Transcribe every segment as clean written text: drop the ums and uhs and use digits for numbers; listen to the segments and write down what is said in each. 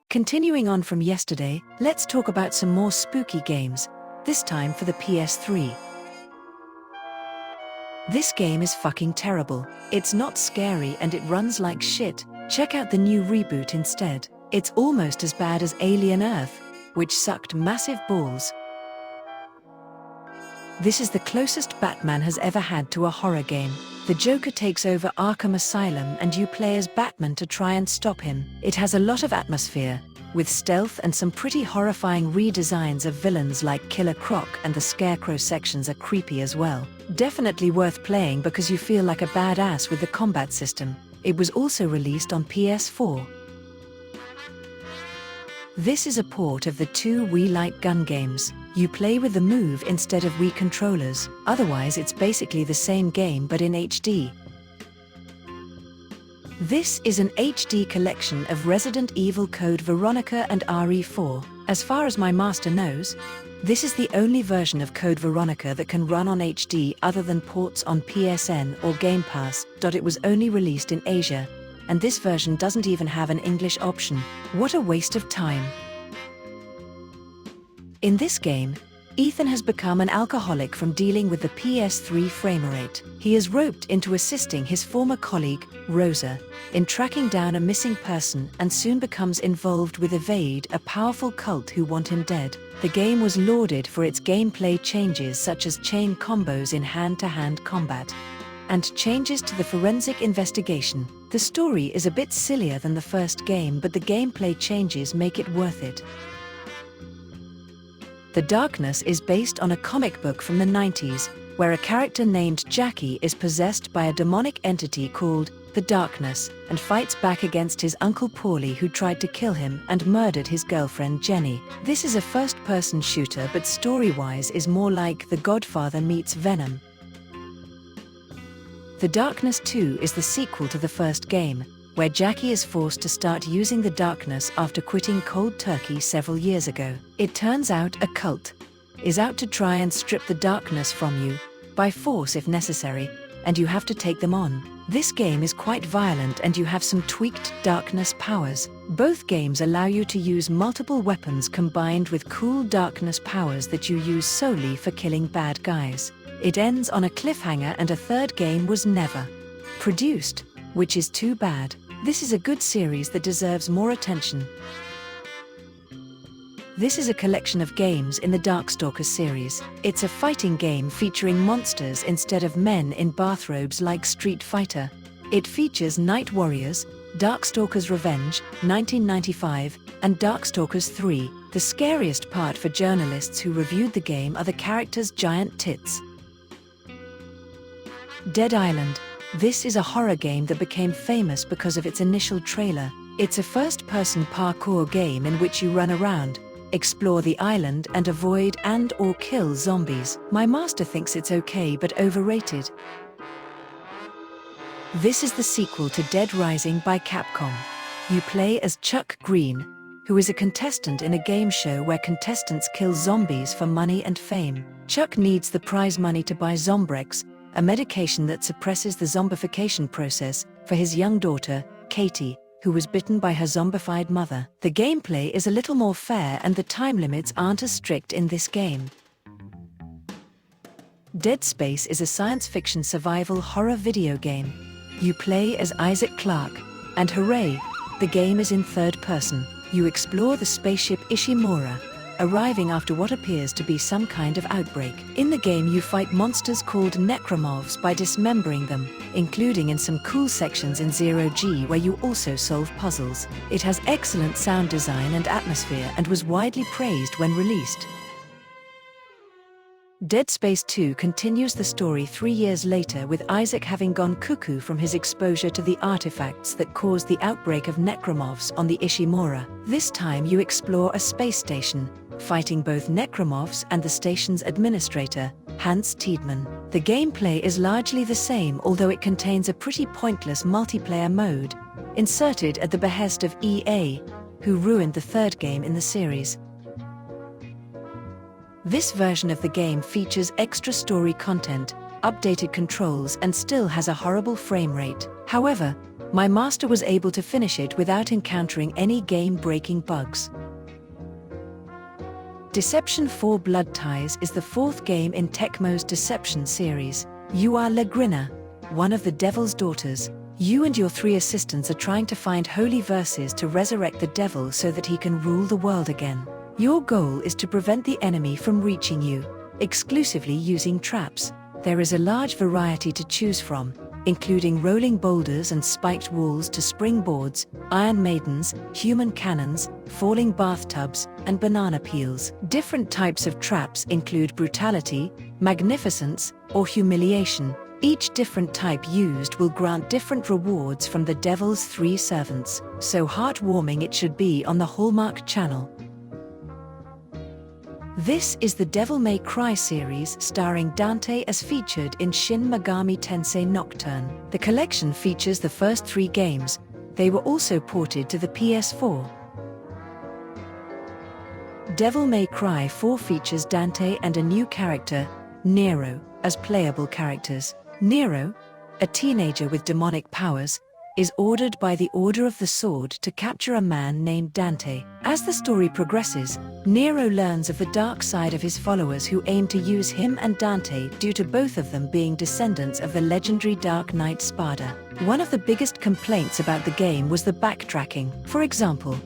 Continuing on from yesterday, let's talk about some more spooky games, this time for the PS3. This game is fucking terrible. It's not scary and it runs like shit. Check out the new reboot instead. It's almost as bad as Alien Earth, which sucked massive balls. This is the closest Batman has ever had to a horror game. The Joker takes over Arkham Asylum and you play as Batman to try and stop him. It has a lot of atmosphere, with stealth and some pretty horrifying redesigns of villains like Killer Croc, and the Scarecrow sections are creepy as well. Definitely worth playing because you feel like a badass with the combat system. It was also released on PS4. This is a port of the two Wii light gun games. You play with the Move instead of Wii controllers, otherwise it's basically the same game but in HD. This is an HD collection of Resident Evil Code Veronica and RE4. As far as my master knows, this is the only version of Code Veronica that can run on HD other than ports on PSN or Game Pass. It was only released in Asia, and this version doesn't even have an English option. What a waste of time. In this game, Ethan has become an alcoholic from dealing with the PS3 framerate. He is roped into assisting his former colleague, Rosa, in tracking down a missing person and soon becomes involved with Evade, a powerful cult who want him dead. The game was lauded for its gameplay changes such as chain combos in hand-to-hand combat and changes to the forensic investigation. The story is a bit sillier than the first game, but the gameplay changes make it worth it. The Darkness is based on a comic book from the 90s, where a character named Jackie is possessed by a demonic entity called the Darkness and fights back against his uncle Paulie, who tried to kill him and murdered his girlfriend Jenny. This is a first-person shooter, but story-wise is more like The Godfather meets Venom. The Darkness 2 is the sequel to the first game, where Jackie is forced to start using the darkness after quitting cold turkey several years ago. It turns out a cult is out to try and strip the darkness from you, by force if necessary, and you have to take them on. This game is quite violent and you have some tweaked darkness powers. Both games allow you to use multiple weapons combined with cool darkness powers that you use solely for killing bad guys. It ends on a cliffhanger and a third game was never produced, which is too bad. This is a good series that deserves more attention. This is a collection of games in the Darkstalkers series. It's a fighting game featuring monsters instead of men in bathrobes like Street Fighter. It features Night Warriors, Darkstalkers Revenge, 1995, and Darkstalkers 3. The scariest part for journalists who reviewed the game are the characters' giant tits. Dead Island. This is a horror game that became famous because of its initial trailer. It's a first-person parkour game in which you run around, explore the island and avoid and/or kill zombies. My master thinks it's okay but overrated. This is the sequel to Dead Rising by Capcom. You play as Chuck Green, who is a contestant in a game show where contestants kill zombies for money and fame. Chuck needs the prize money to buy Zombrex, a medication that suppresses the zombification process, for his young daughter, Katie, who was bitten by her zombified mother. The gameplay is a little more fair and the time limits aren't as strict in this game. Dead Space is a science fiction survival horror video game. You play as Isaac Clarke, and hooray, the game is in third person. You explore the spaceship Ishimura, arriving after what appears to be some kind of outbreak. In the game you fight monsters called necromorphs by dismembering them, including in some cool sections in Zero G where you also solve puzzles. It has excellent sound design and atmosphere and was widely praised when released. Dead Space 2 continues the story 3 years later, with Isaac having gone cuckoo from his exposure to the artifacts that caused the outbreak of necromorphs on the Ishimura. This time you explore a space station, fighting both necromorphs and the station's administrator, Hans Tiedemann. The gameplay is largely the same, although it contains a pretty pointless multiplayer mode, inserted at the behest of EA, who ruined the third game in the series. This version of the game features extra story content, updated controls, and still has a horrible frame rate. However, My master was able to finish it without encountering any game-breaking bugs. Deception 4 Blood Ties is the fourth game in Tecmo's Deception series. You are Lagrina, one of the Devil's daughters. You and your 3 assistants are trying to find holy verses to resurrect the devil so that he can rule the world again. Your goal is to prevent the enemy from reaching you, exclusively using traps. There is a large variety to choose from, including rolling boulders and spiked walls to springboards, iron maidens, human cannons, falling bathtubs, and banana peels. Different types of traps include brutality, magnificence, or humiliation. Each different type used will grant different rewards from the Devil's 3 servants, so heartwarming it should be on the Hallmark Channel. This is the Devil May Cry series starring Dante as featured in Shin Megami Tensei Nocturne. The collection features the first 3 games. They were also ported to the PS4. Devil May Cry 4 features Dante and a new character, Nero, as playable characters. Nero, a teenager with demonic powers, is ordered by the Order of the Sword to capture a man named Dante. As the story progresses, Nero learns of the dark side of his followers who aim to use him and Dante due to both of them being descendants of the legendary Dark Knight Spada. One of the biggest complaints about the game was the backtracking. For example,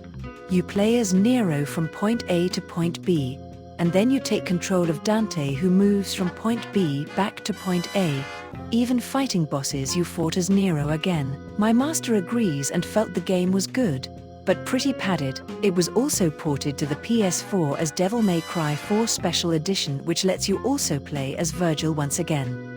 you play as Nero from point A to point B, and then you take control of Dante who moves from point B back to point A. Even fighting bosses you fought as Nero again. My master agrees and felt the game was good, but pretty padded. It was also ported to the PS4 as Devil May Cry 4 Special Edition, which lets you also play as Virgil once again.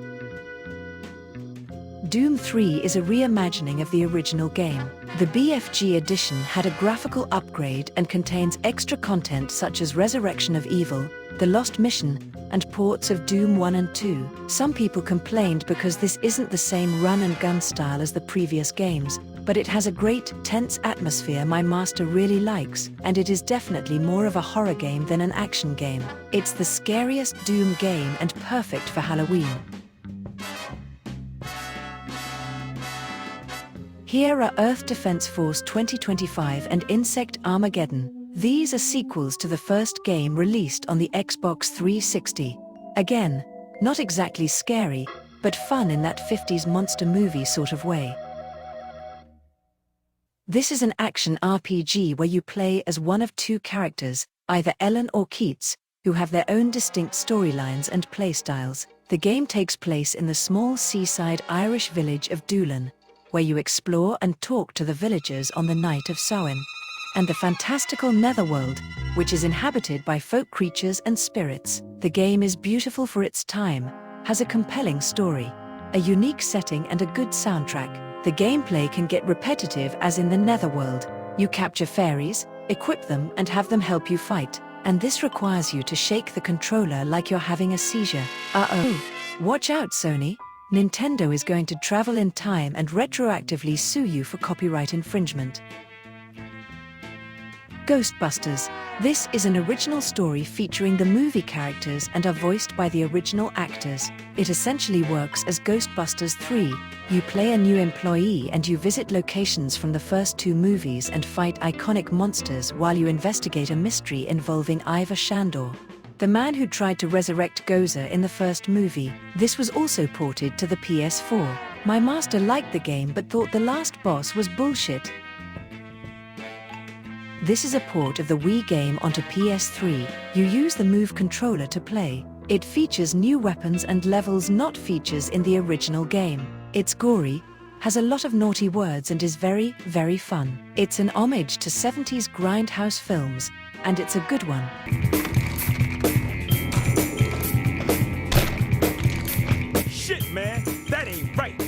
Doom 3 is a reimagining of the original game. The BFG edition had a graphical upgrade and contains extra content such as Resurrection of Evil, The Lost Mission, and ports of Doom 1 and 2. Some people complained because this isn't the same run and gun style as the previous games, but it has a great, tense atmosphere my master really likes, and it is definitely more of a horror game than an action game. It's the scariest Doom game and perfect for Halloween. Here are Earth Defense Force 2025 and Insect Armageddon. These are sequels to the first game released on the Xbox 360. Again, not exactly scary, but fun in that 50s monster movie sort of way. This is an action RPG where you play as one of 2 characters, either Ellen or Keats, who have their own distinct storylines and playstyles. The game takes place in the small seaside Irish village of Doolin, where you explore and talk to the villagers on the night of Samhain, and the fantastical Netherworld, which is inhabited by folk creatures and spirits. The game is beautiful for its time, has a compelling story, a unique setting and a good soundtrack. The gameplay can get repetitive as in the Netherworld. You capture fairies, equip them and have them help you fight, and this requires you to shake the controller like you're having a seizure. Uh-oh. Watch out, Sony. Nintendo is going to travel in time and retroactively sue you for copyright infringement. Ghostbusters. This is an original story featuring the movie characters and are voiced by the original actors. It essentially works as Ghostbusters 3. You play a new employee and you visit locations from the first 2 movies and fight iconic monsters while you investigate a mystery involving Ivor Shandor, the man who tried to resurrect Gozer in the first movie. This was also ported to the PS4. My master liked the game but thought the last boss was bullshit. This is a port of the Wii game onto PS3. You use the Move controller to play. It features new weapons and levels not features in the original game. It's gory, has a lot of naughty words and is very, very fun. It's an homage to 70s grindhouse films, and it's a good one. Shit, man, that ain't right.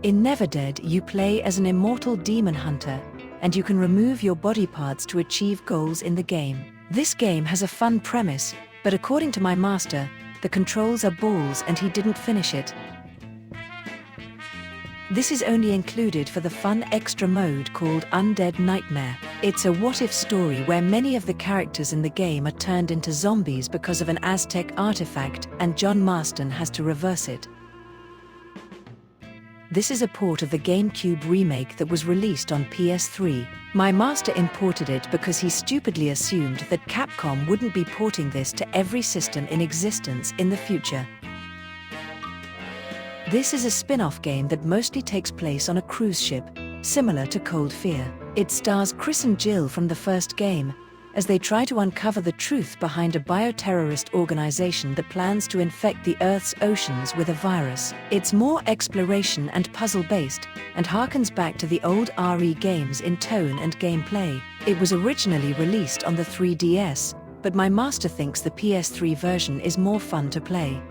In Never Dead, you play as an immortal demon hunter, and you can remove your body parts to achieve goals in the game. This game has a fun premise, but according to my master, the controls are balls and he didn't finish it. This is only included for the fun extra mode called Undead Nightmare. It's a what-if story where many of the characters in the game are turned into zombies because of an Aztec artifact, and John Marston has to reverse it. This is a port of the GameCube remake that was released on PS3. My master imported it because he stupidly assumed that Capcom wouldn't be porting this to every system in existence in the future. This is a spin-off game that mostly takes place on a cruise ship, similar to Cold Fear. It stars Chris and Jill from the first game, as they try to uncover the truth behind a bioterrorist organization that plans to infect the Earth's oceans with a virus. It's more exploration and puzzle-based, and harkens back to the old RE games in tone and gameplay. It was originally released on the 3DS, but my master thinks the PS3 version is more fun to play.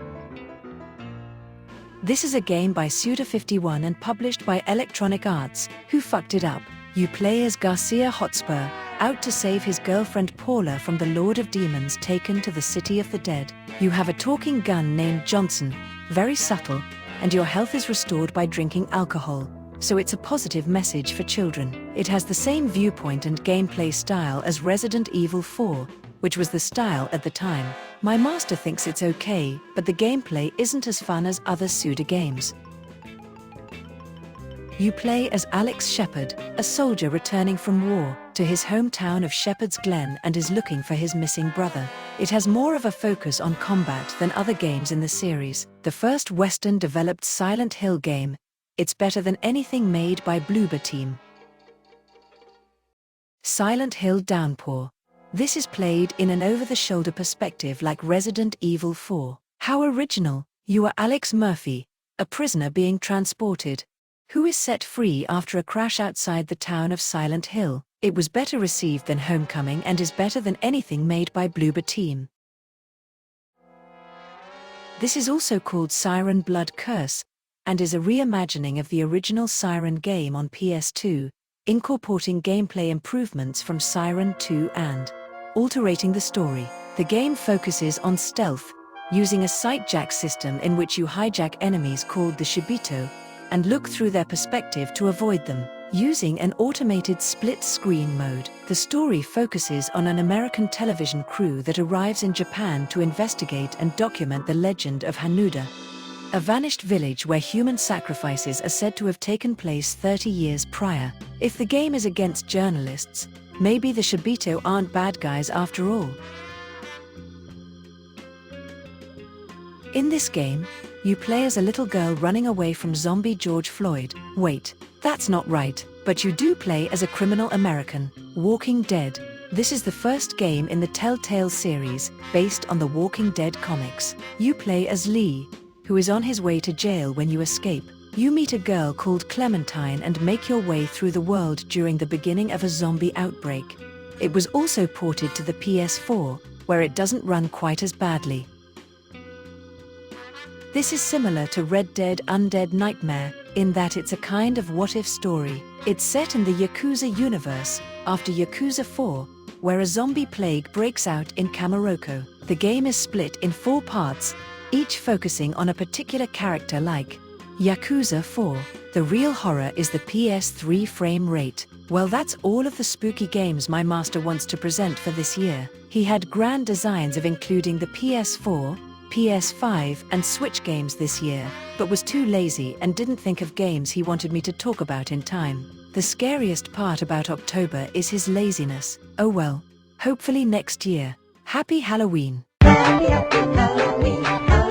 This is a game by Suda51 and published by Electronic Arts. Who fucked it up? You play as Garcia Hotspur, out to save his girlfriend Paula from the Lord of Demons taken to the City of the Dead. You have a talking gun named Johnson, very subtle, and your health is restored by drinking alcohol, so it's a positive message for children. It has the same viewpoint and gameplay style as Resident Evil 4, which was the style at the time. My master thinks it's okay, but the gameplay isn't as fun as other Suda games. You play as Alex Shepard, a soldier returning from war, to his hometown of Shepherd's Glen and is looking for his missing brother. It has more of a focus on combat than other games in the series. The first Western-developed Silent Hill game, it's better than anything made by Bloober Team. Silent Hill Downpour. This is played in an over-the-shoulder perspective like Resident Evil 4. How original! You are Alex Murphy, a prisoner being transported, who is set free after a crash outside the town of Silent Hill. It was better received than Homecoming and is better than anything made by Bloober Team. This is also called Siren Blood Curse, and is a reimagining of the original Siren game on PS2, incorporating gameplay improvements from Siren 2 and altering the story. The game focuses on stealth, using a sightjack system in which you hijack enemies called the Shibito, and look through their perspective to avoid them. Using an automated split-screen mode, the story focuses on an American television crew that arrives in Japan to investigate and document the legend of Hanuda, a vanished village where human sacrifices are said to have taken place 30 years prior. If the game is against journalists, maybe the Shibito aren't bad guys after all. In this game, you play as a little girl running away from zombie George Floyd. Wait, that's not right, but you do play as a criminal American. Walking Dead. This is the first game in the Telltale series, based on the Walking Dead comics. You play as Lee, who is on his way to jail when you escape. You meet a girl called Clementine and make your way through the world during the beginning of a zombie outbreak. It was also ported to the PS4, where it doesn't run quite as badly. This is similar to Red Dead Undead Nightmare, in that it's a kind of what-if story. It's set in the Yakuza universe, after Yakuza 4, where a zombie plague breaks out in Kamaroko. The game is split in 4 parts, each focusing on a particular character like Yakuza 4. The real horror is the PS3 frame rate. Well, that's all of the spooky games my master wants to present for this year. He had grand designs of including the PS4, PS5 and Switch games this year, but was too lazy and didn't think of games he wanted me to talk about in time. The scariest part about October is his laziness. Oh well, hopefully next year. Happy Halloween! Happy Halloween.